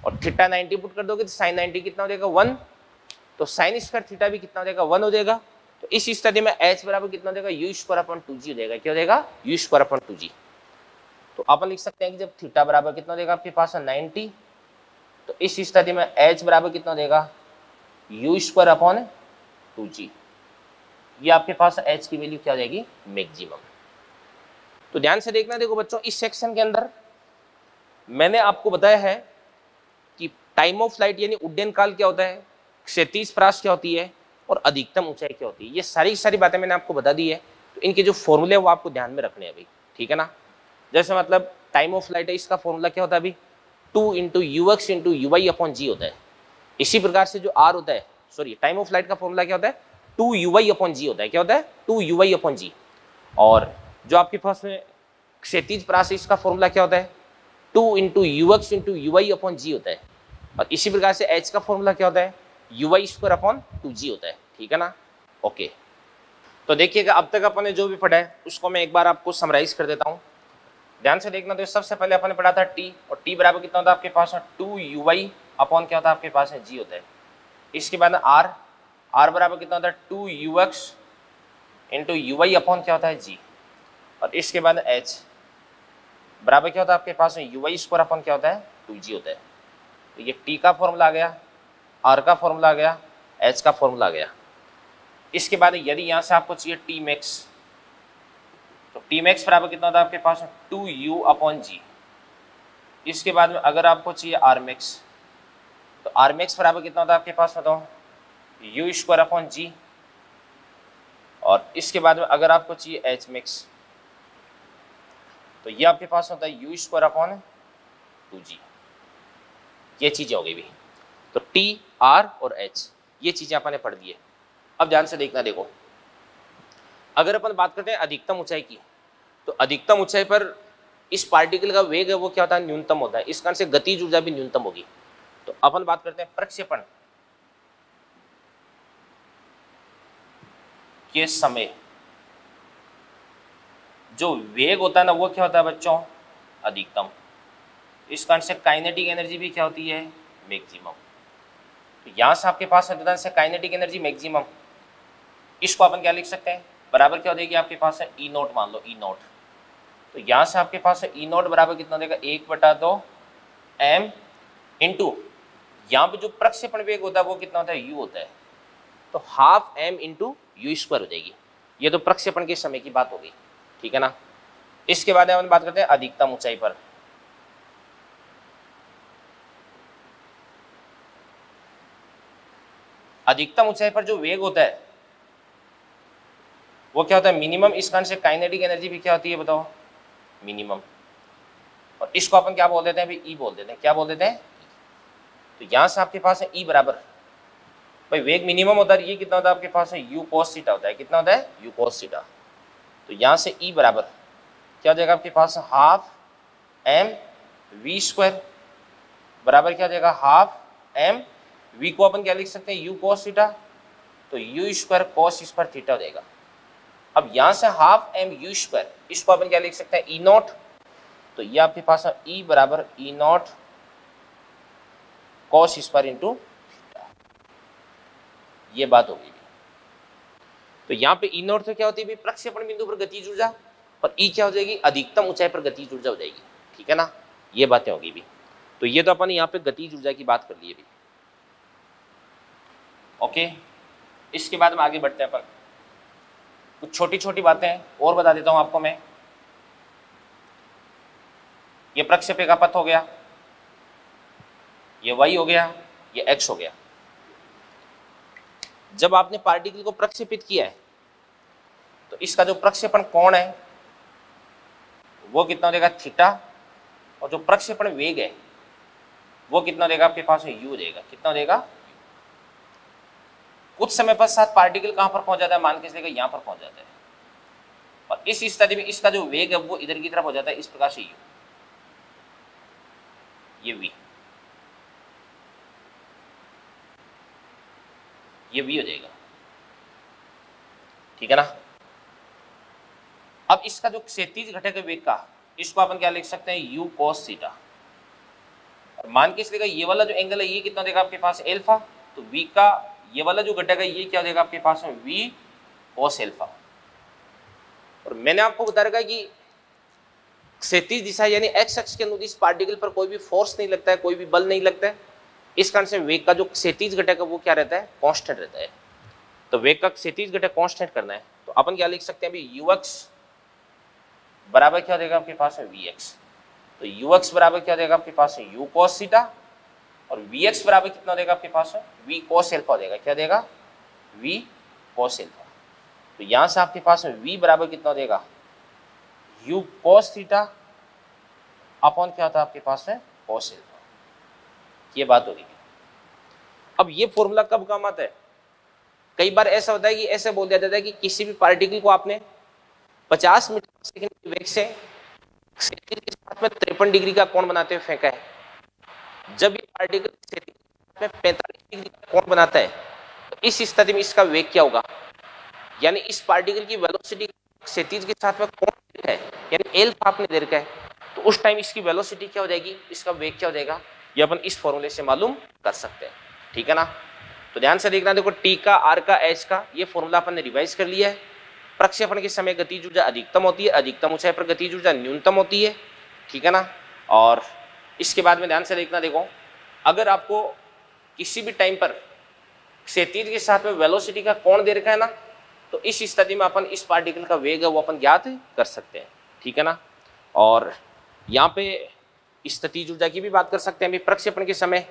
और थीटा 90 पुट कर दोगे तो साइन 90 कितना हो जाएगा, 1। तो साइन स्क्वायर थीटा भी कितना हो जाएगा, 1 हो जाएगा। तो इस स्थिति में h बराबर कितना हो जाएगा, u स्क्वायर अपॉन 2g हो जाएगा। क्या हो जाएगा, u स्क्वायर अपॉन 2g। तो अपन लिख सकते हैं कि जब थीटा बराबर कितना हो जाएगा आपके पास 90, तो इस स्थिति में h बराबर कितना हो जाएगा, u स्क्वायर अपॉन 2g। ये आपके पास h की वैल्यू क्या हो जाएगी, मैक्सिमम। तो ध्यान से देखना, देखो बच्चों इस सेक्शन के अंदर मैंने आपको बताया है कि टाइम ऑफ फ्लाइट यानी उड्डयन काल क्या होता है, क्षैतिज परास क्या होती है, और अधिकतम ऊंचाई क्या होती है। ये सारी बातें मैंने आपको बता दी है। तो इनके जो फॉर्मूले वो आपको ध्यान में रखने हैं भाई, ठीक है ना। जैसे मतलब टाइम ऑफ फ्लाइट है, इसका फॉर्मूला क्या होता है अभी, 2 into ux into ui upon g होता है। इसी प्रकार से जो r होता है, सॉरी टाइम ऑफ फ्लाइट का फॉर्मूला क्या होता है, 2 ui अपॉन जी होता है। क्या होता है, 2 ui अपॉन जी। और जो आपके पास में क्षैतिज परास इसका फॉर्मूला क्या होता है, 2 into ux into ui upon g होता है। और इसी प्रकार से h का फॉर्मूला क्या होता है, ui स्क्वायर अपॉन 2g होता है, ठीक है ना। ओके, तो देखिएगा अब तक अपन ने जो भी पढ़ा है उसको मैं एक बार आपको समराइज कर देता हूँ। ध्यान से देखना, तो सबसे पहले अपन ने पढ़ा था t, और t बराबर कितना होता है आपके पास, 2 ui अपॉन क्या होता है आपके पास है, g होता है। इसके बाद r बराबर कितना होता है, 2 ux इंटू ui अपॉन क्या होता है, g। और इसके बाद h बराबर क्या होता है आपके पास में, ui स्क्वायर अपॉन क्या होता है, 2g होता है। तो ये t का फॉर्मूला आ गया, r का फॉर्मूला आ गया, h का फॉर्मूला आ गया। इसके बाद यदि यहाँ से आपको चाहिए t मैक्स, तो t मैक्स बराबर कितना होता है आपके पास, 2u अपॉन g। इसके बाद में अगर आपको चाहिए r मैक्स, तो r मैक्स बराबर कितना होता है आपके पास, बताओ, u स्क्वायर अपॉन g। और इसके बाद में अगर आपको चाहिए h मैक्स, तो ये आपके पास होता है u स्क्वायर अपॉन 2g। ये चीजें हो गई भी। तो t, r और h ये चीजें अपन ने पढ़ दी है। अब ध्यान से देखना, देखो अगर अपन बात करते हैं अधिकतम ऊंचाई की, तो अधिकतम ऊंचाई पर इस पार्टिकल का वेग है वो क्या होता है, न्यूनतम होता है। इस कारण से गतिज ऊर्जा भी न्यूनतम होगी। तो अपन बात करते हैं प्रक्षेपण के समय जो वेग होता है ना वो क्या होता है बच्चों, अधिकतम। इस कारण से काइनेटिक एनर्जी भी क्या होती है, मैक्सिमम। तो यहां से आपके पास है से काइनेटिक एनर्जी मैक्सिमम, इसको अपन क्या लिख सकते हैं, बराबर क्या हो जाएगी आपके पास है, ई नोट मान लो, ई नोट। तो यहां से आपके पास है ई नोट बराबर कितना देगा, 1/2 m इंटू यहाँ पे जो प्रक्षेपण वेग होता है वो कितना होता है, u होता है। तो half m into you square हो जाएगी। ये तो प्रक्षेपण के समय की बात होगी, ठीक है ना। इसके बाद हम बात करते हैं अधिकतम ऊंचाई पर। अधिकतम ऊंचाई पर जो वेग होता है वो क्या होता है, मिनिमम। इस कारण से काइनेटिक एनर्जी भी क्या होती है बताओ, मिनिमम। और इसको अपन क्या बोल देते हैं, ई बोल देते हैं। क्या बोल देते हैं, तो यहां से आपके पास है ई बराबर, भाई वेग मिनिमम होता है, ये कितना होता है आपके पास है यू कॉस थीटा होता है, कितना होता है यू कॉस थीटा। तो यहां से ई बराबर क्या हो जाएगा आपके पास हाफ एम वी स्क्वायर बराबर क्या हो जाएगा हाफ एम वी को अपन क्या लिख सकते हैं यू कॉस थीटा, तो you square cos square theta हो जाएगा। अब यहां से हाफ एम यू स्क्वायर इसको अपन क्या लिख सकते हैं ई नॉट, तो ये आपके पास है ई बराबर e not cos square into theta, ये बात होगी। तो यहाँ पे ई नॉट तो क्या होती है प्रक्षेपण बिंदु पर गतिज ऊर्जा, और ई क्या हो जाएगी अधिकतम ऊंचाई पर गतिज ऊर्जा हो जाएगी, ठीक है ना, ये बातें होगी भी। तो ये तो अपन यहाँ पे गतिज ऊर्जा की बात कर लिए भी। ओके, इसके बाद में आगे बढ़ते हैं अपन, कुछ छोटी छोटी बातें और बता देता हूं आपको मैं। ये प्रक्षेपी का पथ हो गया, ये y हो गया, ये x हो गया। जब आपने पार्टिकल को प्रक्षेपित किया है तो इसका जो प्रक्षेपण कोण है वो कितना देगा थीटा, और जो प्रक्षेपण वेग है वो कितना देगा आपके पास है u देगा, कितना देगा। कुछ समय पश्चात पार्टिकल कहां पर पहुंच जाता है, मान के चलिए यहां पर पहुंच जाता है, और इस स्थिति में इसका जो वेग है वो इधर की तरफ हो जाता है, इस प्रकार से u, ये v, ये v हो जाएगा, ठीक है ना। अब इसका जो क्षैतिज घटक है वेग का, इसको अपन क्या लिख सकते हैं u cos थीटा, और मान के चलिएगा ये वाला जो एंगल है ये कितना देगा आपके पास एल्फा, तो v का ये वाला जो घटक है ये क्या देगा आपके पास में v cos एल्फा। और मैंने आपको बता रखा है कि क्षैतिज दिशा यानी एक्स अक्ष के अनुदिश पार्टिकल पर कोई भी फोर्स नहीं लगता है, कोई भी बल नहीं लगता है, इस कारण से वेग का जो क्षैतिज घटक है वो क्या रहता है कांस्टेंट रहता है। तो वेग का क्षैतिज घटक कांस्टेंट करना है तो अपन क्या लिख सकते हैं अभी ux बराबर क्या देगा आपके पास है vx, तो ux बराबर क्या देगा आपके पास है u cos थीटा, और vx बराबर कितना देगा आपके पास है v cos एल्फा देगा, क्या देगा v cos एल्फा। तो यहां से आपके पास में v बराबर कितना देगा u cos थीटा अपॉन क्या होता है आपके पास है cos एल्फा, ये बात हो रही है। अब ये फॉर्मूला कब काम आता है, कई बार ऐसा होता है कि ऐसे बोल दिया जाता है कि किसी भी पार्टिकल को आपने 50 मीटर पर सेकंड की वेग से क्षैतिज के साथ में 53 डिग्री का कोण बनाते हुए फेंका है, जब ये पार्टिकल क्षैतिज के साथ में 45 डिग्री का कोण बनाता है तो इस स्थिति में इसका वेग क्या होगा, यानी इस पार्टिकल की वेलोसिटी क्षैतिज के साथ में कोण है यानी एल्फा आपने दे रखा है, तो उस टाइम इसकी वेलोसिटी क्या हो जाएगी, इसका वेग क्या हो जाएगा, ये अपन इस फॉर्मूले से मालूम कर सकते हैं, ठीक है ना। तो ध्यान से देखना, देखो टी का आर का एच का ये फॉर्मूला अपन ने रिवाइज कर लिया है। प्रक्षेपण के समय गतिज ऊर्जा अधिकतम होती है, अधिकतम ऊंचाई पर गतिज ऊर्जा न्यूनतम होती है, ठीक है ना। और इसके बाद में ध्यान से देखना, देखो अगर आपको किसी भी टाइम पर क्षैतिज के साथ में वेलोसिटी का कोण दे रखा है ना, तो इस स्थिति में अपन इस पार्टिकल का वेग है वो अपन ज्ञात कर सकते हैं, ठीक है ना। और यहाँ पे स्थितिज ऊर्जा की भी बात कर सकते हैं। प्रक्षेपण के समय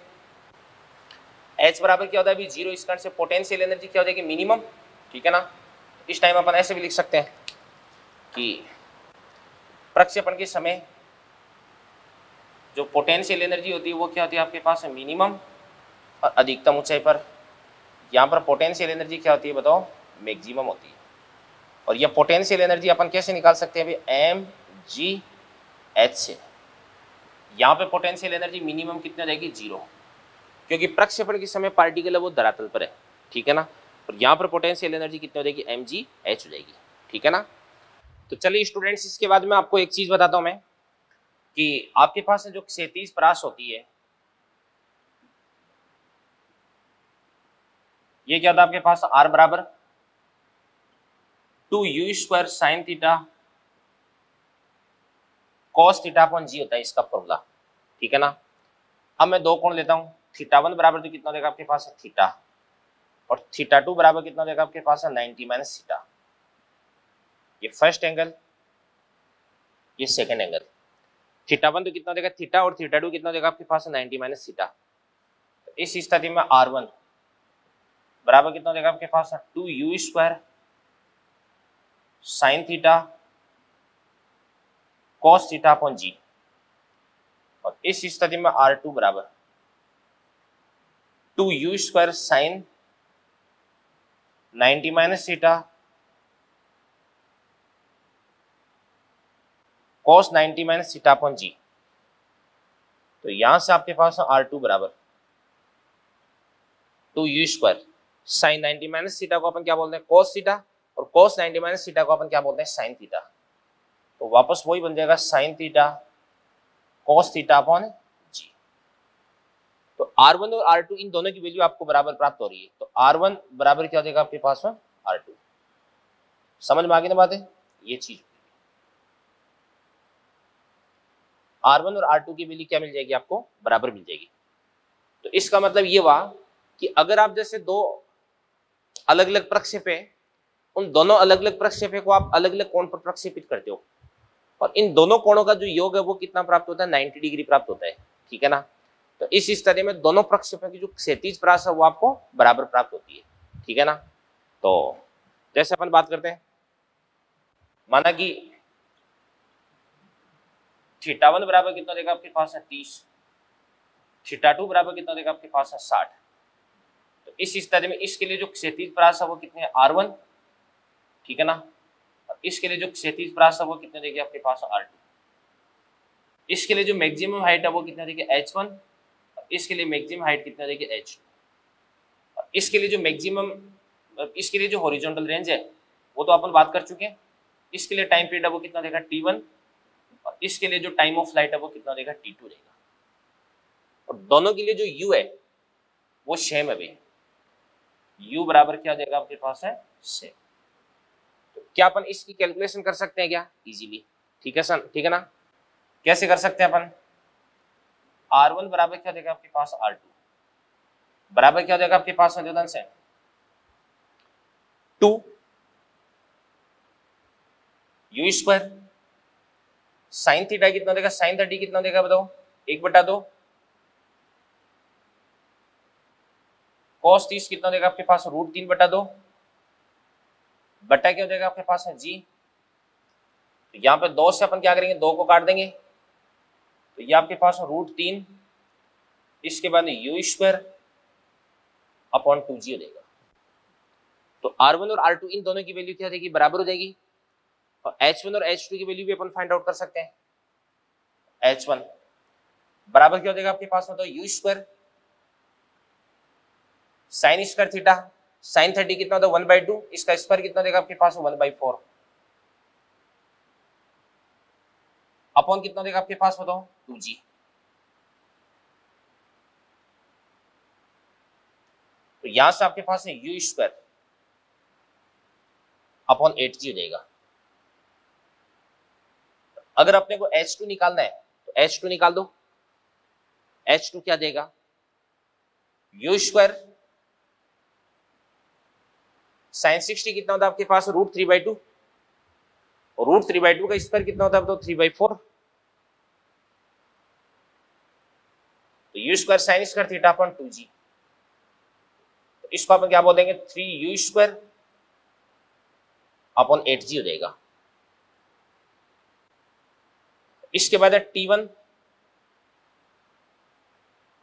H बराबर क्या होता है अभी 0, इस कारण से पोटेंशियल एनर्जी क्या हो जाएगी मिनिमम, ठीक है ना। इस टाइम अपन ऐसे भी लिख सकते हैं कि प्रक्षेपण के समय जो पोटेंशियल एनर्जी होती है वो क्या होती है आपके पास मिनिमम, और अधिकतम ऊंचाई पर यहाँ पर पोटेंशियल एनर्जी क्या होती है बताओ मैक्सिमम होती है। और यह पोटेंशियल एनर्जी अपन कैसे निकाल सकते हैं अभी mgh से, यहाँ पे पोटेंशियल एनर्जी मिनिमम कितनी हो जाएगी 0, क्योंकि प्रक्षेपण के समय पार्टिकल है वो धरातल पर है, ठीक है ना। और यहाँ पर पोटेंशियल एनर्जी कितनी हो जाएगी mgh हो जाएगी, ठीक है ना। तो चलिए स्टूडेंट्स, इसके बाद में आपको एक चीज बताता हूं मैं कि आपके पास जो क्षैतिज परास होती है ये क्या होता है आपके पास r बराबर 2u² sin theta cos theta upon g होता है इसका फॉर्मूला, ठीक है ना। अब मैं दो कोण लेता हूं, θ1 बराबर तो कितना देगा आपके पास है थीटा, और θ2 बराबर कितना देगा आपके पास है 90 माइनस थीटा। ये फर्स्ट एंगल, ये सेकंड एंगल। θ1 तो कितना देगा थीटा, और θ2 कितना देगा आपके पास है 90 माइनस थीटा। तो इस स्थिति में r1 बराबर कितना देगा आपके पास है 2u² sin theta cos theta upon g, और इस स्थिति में r2 बराबर 2u² sine 90 minus theta cos 90 minus theta upon g. तो यहां से आपके पास R2 बराबर 2u² साइन 90 माइनस थीटा को अपन क्या बोलते हैं cos थीटा, और cos 90 माइनस थीटा को अपन क्या बोलते हैं साइन थीटा। तो वापस वही बन जाएगा sine theta cos theta upon g. तो R1 और R2 इन दोनों की वैल्यू आपको बराबर प्राप्त हो रही है। तो R1 बराबर क्या हो जाएगा आपके पास में R2। समझ में आ गई ना बातें, ये चीज R1 और R2 की वैल्यू क्या मिल जाएगी आपको बराबर मिल जाएगी। तो इसका मतलब ये हुआ कि अगर आप जैसे दो अलग अलग प्रक्षेप है, उन दोनों अलग अलग प्रक्षेप को आप अलग अलग कोण पर प्रक्षेपित करते हो, और इन दोनों कोणों का जो योग है वो कितना प्राप्त होता है 90 डिग्री प्राप्त होता है, ठीक है ना। तो इस स्थिति में दोनों प्रक्षेपों की जो क्षैतिज परास है वो आपको बराबर प्राप्त होती है, ठीक है ना। तो जैसे अपन बात करते हैं, माना कि θ1 बराबर कितना देगा आपके पास है 30, θ2 बराबर कितना देगा आपके पास है 60। तो इस स्थिति में इसके लिए जो क्षैतिज परास है वो कितने है R1, ठीक है ना, और इसके लिए जो क्षैतिज परास है वो कितने देगी आपके पास R2। इसके लिए जो मैक्सिमम हाइट है वो कितना देगी H1, और इसके लिए मैक्सिमम हाइट कितना देगी H2, और इसके लिए जो मैक्सिमम, इसके लिए जो हॉरिजॉन्टल रेंज है वो तो अपन बात कर चुके हैं। इसके लिए टाइम पीरियड है वो कितना देगा T1, और इसके लिए जो टाइम ऑफ फ्लाइट है वो कितना देगा T2 देगा। और दोनों के लिए जो U है वो सेम है भाई, U बराबर क्या देगा आपके पास है सेम। तो क्या अपन इसकी कैलकुलेशन कर सकते हैं क्या इजीली, ठीक है सर, ठीक है ना। कैसे कर सकते हैं अपन, R1 बराबर क्या देगा आपके पास R2 बराबर क्या देगा आपके पास संयोजन से 2u² साइन थीटा कितना देगा, साइन 30 कितना देगा बताओ 1/2, cos 30 कितना देगा आपके पास √3/2 बटा क्या हो जाएगा आपके पास है जी। तो यहाँ पे 2 से अपन क्या करेंगे 2 को काट देंगे, तो ये आपके पास √3, इसके बाद u² अपॉन 2g हो जाएगा। तो R1 और R2 इन दोनों की वैल्यू क्या हो जाएगी बराबर हो जाएगी, और H1 और H2 की वैल्यू भी अपन फाइंड आउट कर सकते हैं। H1 बराबर क्या हो जाएगा आपके पास में, तो u² sine square theta, sign 30 कितना होता है 1/2, इसका स्क्वायर कितना देगा आपके पास 1/4 अपॉन कितना देगा आपके पास बताओ 2g। तो यहां से आपके पास है u² अपॉन 8g हो जाएगा। अगर अपने को H2 निकालना है तो H2 निकाल दो, H2 क्या देगा u² साइन 60 कितना होता है आपके पास √3/2, और √3/2 का स्क्वायर कितना होता है तो 3/4, तो u² sine square theta upon 2g। तो इसको अपन क्या बोलेंगे 3u² अपॉन 8g हो जाएगा। इसके बाद है T1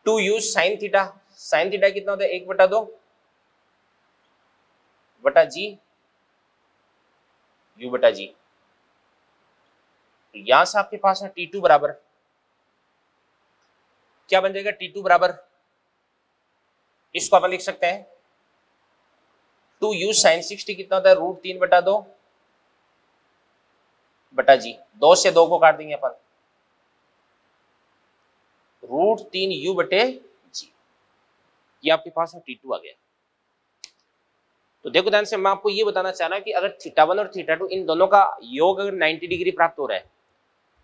2u sine theta, sine theta कितना होता है 1/2 बटा जी u बटा जी। तो यहां से आपके पास है T2 बराबर क्या बन जाएगा, T2 बराबर इसको अपन लिख सकते हैं 2u साइन 60 कितना होता है √3/2 बटा जी, 2 से 2 को काट देंगे अपन, √3u बटे जी। ये आपके पास में T2 आ गया। तो देखो ध्यान से, मैं आपको ये बताना चाह रहा हूं कि अगर θ1 और θ2 इन दोनों का योग अगर 90 डिग्री प्राप्त हो रहा है,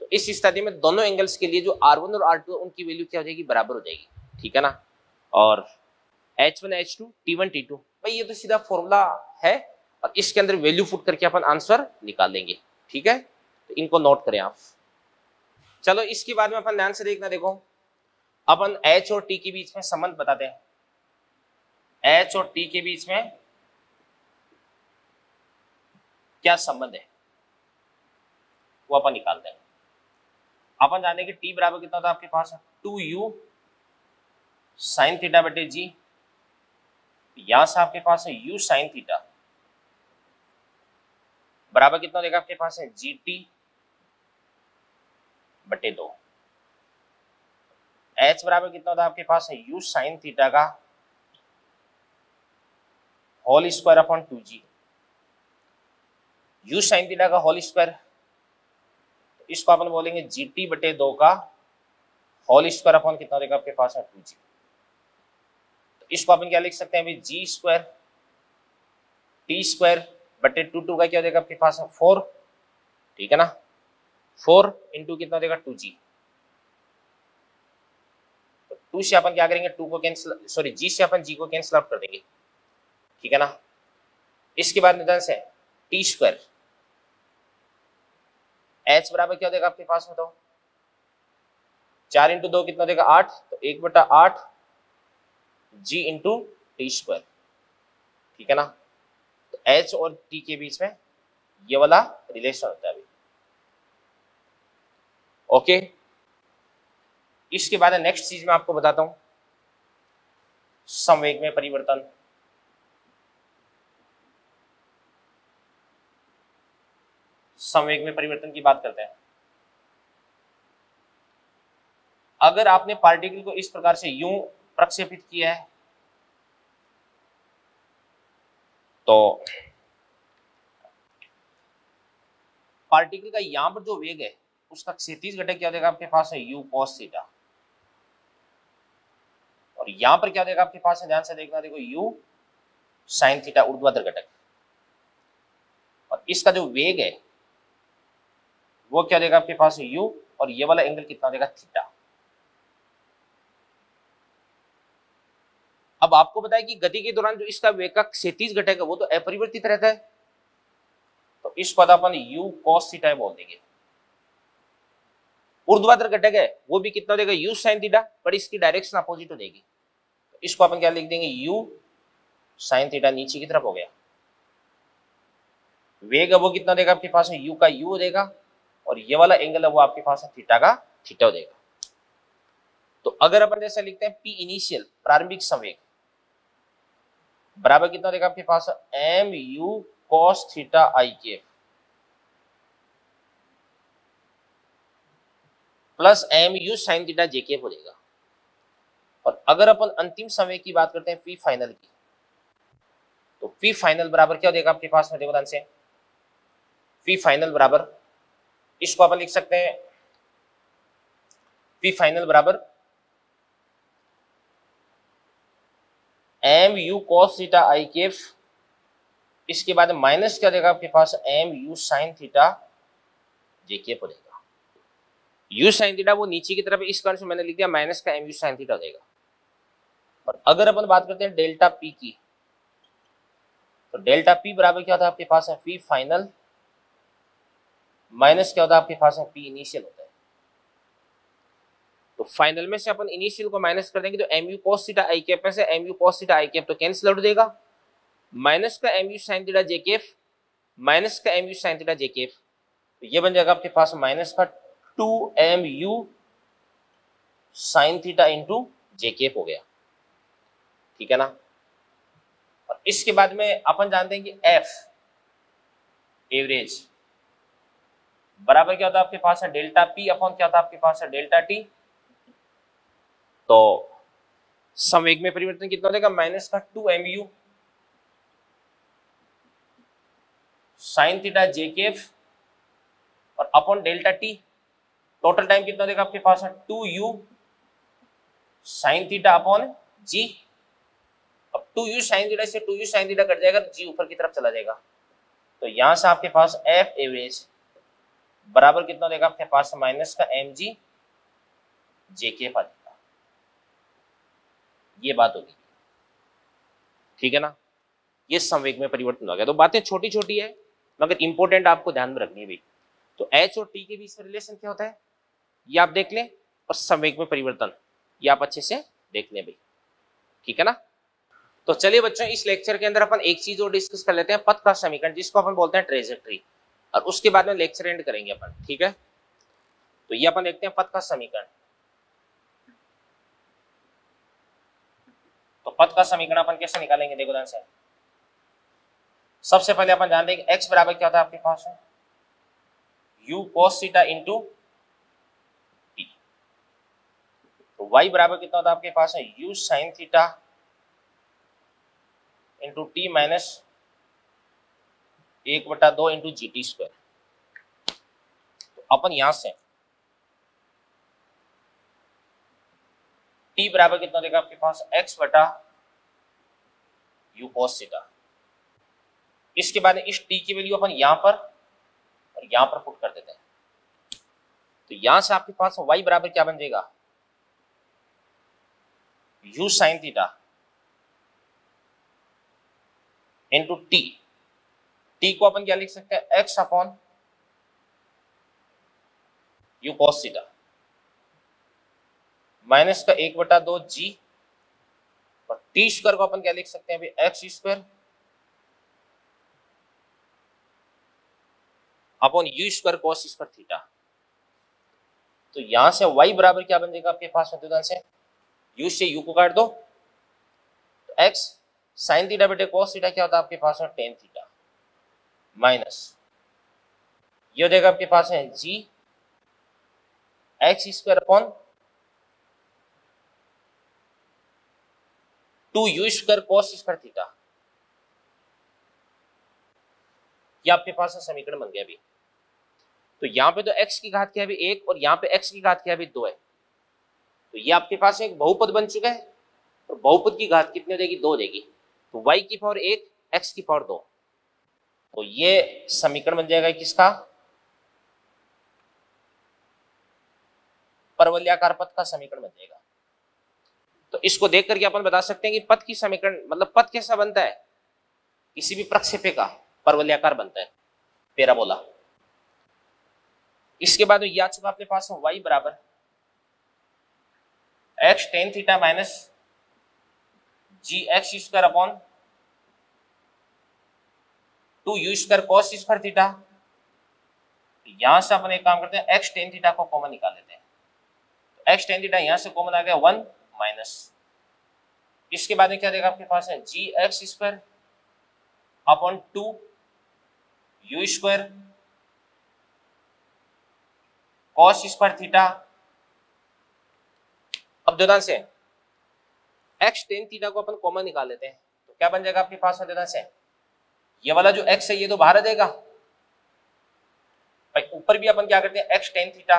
तो इस स्थिति में दोनों एंगल्स के लिए जो R1 और R2 उनकी वैल्यू क्या हो जाएगी बराबर हो जाएगी, ठीक है ना। और H1 H2 T1 T2 भाई ये तो सीधा फॉर्मूला है, और इसके अंदर वैल्यू पुट करके अपन आंसर निकाल लेंगे, ठीक है। तो इनको नोट करें आप। चलो इसके बाद में अपन ध्यान से देखना, देखो अपन H और T के बीच में संबंध बताते हैं। H और T के बीच में क्या संबंध है वो अपन निकालते हैं। अपन जाने कि T बराबर कितना था आपके पास 2u साइन थीटा बटे जी, यहां से आपके पास है u साइन थीटा बराबर कितना देगा आपके पास है gt बटे 2। h बराबर कितना होता है आपके पास है u साइन थीटा का whole square upon 2g। u sine theta का होल स्क्वायर, इसको अपन बोलेंगे gt बटे 2 का होल स्क्वायर अपॉन कितना देगा आपके पास है 2g। तो इसको अपन क्या लिख सकते हैं अभी g स्क्वायर t स्क्वायर बटे 2 का क्या देगा आपके पास है 4, ठीक है ना। 4 इंटू कितना देगा 2g। तो 2 से अपन क्या करेंगे 2 को कैंसिल, सॉरी g से अपन g को कैंसिल आउट कर देंगे, ठीक है ना। इसके बाद निदान से t स्क्वायर h बराबर क्या देगा आपके पास में, तो 4 इंटू 2 कितना देगा 8, तो 1/8 g इंटू टी स्क्वायर, ठीक है ना। तो h और t के बीच में ये वाला रिलेशन होता है अभी, ओके। इसके बाद नेक्स्ट चीज मैं आपको बताता हूं संवेग में परिवर्तन। संवेग में परिवर्तन की बात करते हैं। अगर आपने पार्टिकल को इस प्रकार से यूं प्रक्षेपित किया है तो पार्टिकल का यहां पर जो वेग है उसका क्षैतिज घटक क्या देगा आपके पास है u cos थीटा, और यहां पर क्या देगा आपके पास है, ध्यान से देखना, देखो u sin थीटा ऊर्ध्वाधर घटक, और इसका जो वेग है वो क्या देगा आपके पास है u, और ये वाला एंगल कितना देगा थीटा। अब आपको बताया कि गति के दौरान जो इसका वेग का क्षैतिज घटक है वो तो अपरिवर्तित रहता है, तो इस पद अपन u cos थीटा बोल देंगे। ऊर्ध्वाधर घटक है वो भी कितना देगा u sin थीटा, पर इसकी डायरेक्शन अपोजिट हो जाएगी, तो इसको अपन क्या लिख देंगे u sin थीटा, नीचे की तरफ हो गया। वेग है वो कितना देगा आपके पास है u का u देगा, और ये वाला एंगल है वो आपके पास है थीटा का थीटा देगा। तो अगर अपन जैसे लिखते हैं p इनिशियल प्रारंभिक संवेग बराबर कितना देगा आपके पास m u cos theta i k plus m u sine theta j k हो जाएगा। और अगर अपन अंतिम संवेग की बात करते हैं पी फाइनल की, तो पी फाइनल बराबर क्या देगा आपके पास में, देखो ध्यान से, पी फाइनल बराबर, इसको अपन लिख सकते हैं पी फाइनल बराबर एम यू कॉस थीटा आई केफ, इसके बाद माइनस क्या देगा आपके पास m u sine theta j के पड़ेगा। यू साइन थीटा वो नीचे की तरफ, इस कारण से मैंने लिख दिया माइनस का एम यू साइन थीटा देगा। और अगर अपन बात करते हैं डेल्टा पी की, तो डेल्टा पी बराबर क्या होता है आपके पास है पी फाइनल माइनस क्या होता है आपके पास है पी इनिशियल होता है। तो फाइनल में से अपन इनिशियल को माइनस कर देंगे तो m u cos theta i cap में से m u cos theta i cap तो कैंसिल आउट देगा, माइनस का m u sine theta j cap minus का m u sine theta j cap, तो ये बन जाएगा आपके पास माइनस का 2 mu साइन थीटा इंटू जे केफ हो गया, ठीक है ना। और इसके बाद में अपन जानते हैं कि एफ एवरेज बराबर क्या होता है आपके पास है डेल्टा पी अपॉन क्या होता है आपके पास है डेल्टा टी। तो संवेग में परिवर्तन कितना हो जाएगा माइनस का 2 mu साइन थीटा जे केफ और upon delta T, total time कितना देगा आपके पास है 2u साइन थीटा अपॉन जी। अब 2u साइन थीटा से 2u साइन थीटा कट जाएगा तो जी ऊपर की तरफ चला जाएगा, तो यहां से आपके पास एफ एवरेज बराबर कितना देगा आपके पास माइनस का एम जी जे के आ जाएगा। ये बात होगी, ठीक है ना। ये संवेग में परिवर्तन हो गया। तो बातें छोटी छोटी है मगर इंपॉर्टेंट आपको ध्यान में रखनी है भाई। तो एच और टी के बीच में रिलेशन क्या होता है ये आप देख लें, और संवेग में परिवर्तन ये आप अच्छे से देख लें भाई, ठीक है ना। तो चलिए बच्चों इस लेक्चर के अंदर अपन एक चीज और डिस्कस कर लेते हैं, पथ का समीकरण जिसको अपन बोलते हैं ट्रेजेक्ट्री, और उसके बाद में लेक्चर एंड करेंगे अपन, ठीक है। तो ये अपन देखते हैं पथ का समीकरण। तो पद का समीकरण अपन कैसे निकालेंगे, देखो ध्यान से। सबसे पहले अपन जानते हैं कि x बराबर क्या होता है आपके पास है u cos theta into T. तो y बराबर कितना होता है आपके पास है u sin theta into t minus 1/2 into G T square. तो अपन यहां से t बराबर कितना देगा आपके पास x बटा u cos थीटा। इसके बाद इस t की वैल्यू अपन यहां पर और यहां पर पुट कर देते हैं। तो यहां से आपके पास y बराबर क्या बन जाएगा u sin theta into T को अपन क्या लिख सकते हैं x upon u cos theta minus का 1/2 जी और टी स्क्वायर को अपन क्या लिख सकते हैं अभी x square upon you square cos square theta. तो यहां से y बराबर क्या बन जाएगा आपके पास में, से u से u को काट दो तो x साइन थीटा बटे कॉस थीटा क्या होता है आपके पास में टेन थीटा माइनस ये हो जाएगा आपके पास है g x square upon 2u square cos square theta. ये आपके पास समीकरण बन गया अभी। तो यहाँ पे तो x की घात क्या है अभी 1 और यहाँ पे x की घात क्या है अभी 2 है। तो ये आपके पास एक बहुपद बन चुका है और बहुपद की घात कितनी हो जाएगी 2 हो जाएगी। तो y की पावर 1 x की पावर 2। तो ये समीकरण बन जाएगा किसका, परवलयाकार पद का समीकरण बन जाएगा। तो इसको देख करके अपन बता सकते हैं कि पद की समीकरण मतलब पद कैसा बनता है, किसी भी प्रक्षेप्य का परवलयाकार बनता है, पैराबोला। इसके बाद ये आ चुका अपने पास y बराबर x tan theta minus g x square upon 2u square cos square theta. यहां से अपन एक काम करते हैं x टेन थीटा को कॉमन निकाल लेते हैं। तो x टेन थीटा यहां से कॉमन आ गया 1 माइनस इसके बाद में क्या देगा आपके पास है g x square upon 2u square cos square theta. अब ध्यान से x टेन थीटा को अपन कॉमन निकाल लेते हैं तो क्या बन जाएगा आपके पास में, ध्यान से ये वाला जो x है ये तो बाहर आ जाएगा भाई। ऊपर भी अपन क्या करते हैं x टेन थीटा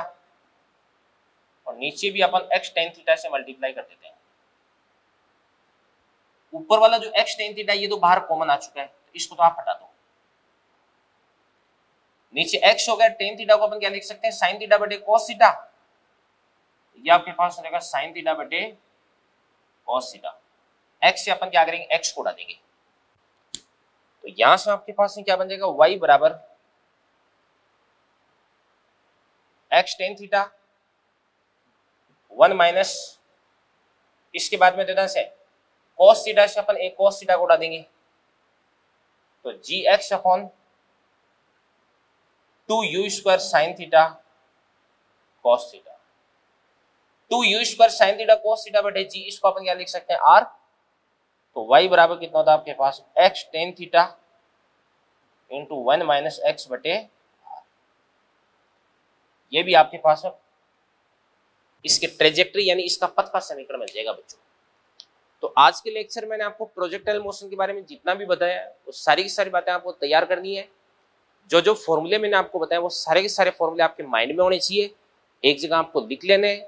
और नीचे भी अपन x टेन थीटा से मल्टीप्लाई कर देते हैं। ऊपर वाला जो x टेन थीटा ये तो बाहर कॉमन आ चुका है तो इसको तो आप हटा दो। नीचे x हो गया, टेन थीटा को अपन क्या लिख सकते हैं साइन थीटा बटे कॉस थीटा। ये आपके पास रहेगा साइन थीटा बटे कॉस थीटा। x से अपन क्या करेंगे x को उड़ा देंगे। तो यहां से आपके पास क्या बन जाएगा y बराबर x टेन थीटा 1 माइनस इसके बाद में देना से कॉस थीटा से अपन एक कॉस थीटा को उड़ा देंगे। तो g x upon 2u square sine theta cos theta. 2u square sine theta cos theta बटे जी, इसको अपन क्या लिख सकते हैं r। तो y बराबर कितना होता है आपके पास x tan theta into 1 minus x बटे r। ये भी आपके पास है इसके ट्रेजेक्ट्री यानी इसका पथ का समीकरण बन जाएगा बच्चों। तो आज के लेक्चर मैंने आपको प्रोजेक्टाइल मोशन के बारे में जितना भी बताया वो सारी की सारी बातें आपको तैयार करनी है। जो जो फॉर्मूले मैंने आपको बताया वो सारे के सारे फॉर्मूले आपके माइंड में होने चाहिए, एक जगह आपको लिख लेने,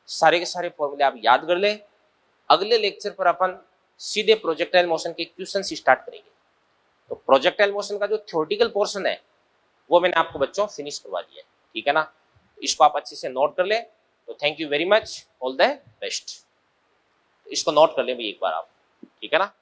सारे के सारे फॉर्मूले आप याद कर लें। अगले लेक्चर पर अपन सीधे प्रोजेक्टाइल मोशन के क्वेश्चन स्टार्ट करेंगे। तो प्रोजेक्टाइल मोशन का जो थ्योरेटिकल पोर्शन है वो मैंने आपको बच्चों फिनिश करवा दिया है, ठीक है ना। इसको आप अच्छे से नोट कर ले। तो thank you very much, all the best. इसको नोट कर ले भाई एक बार आप, ठीक है ना।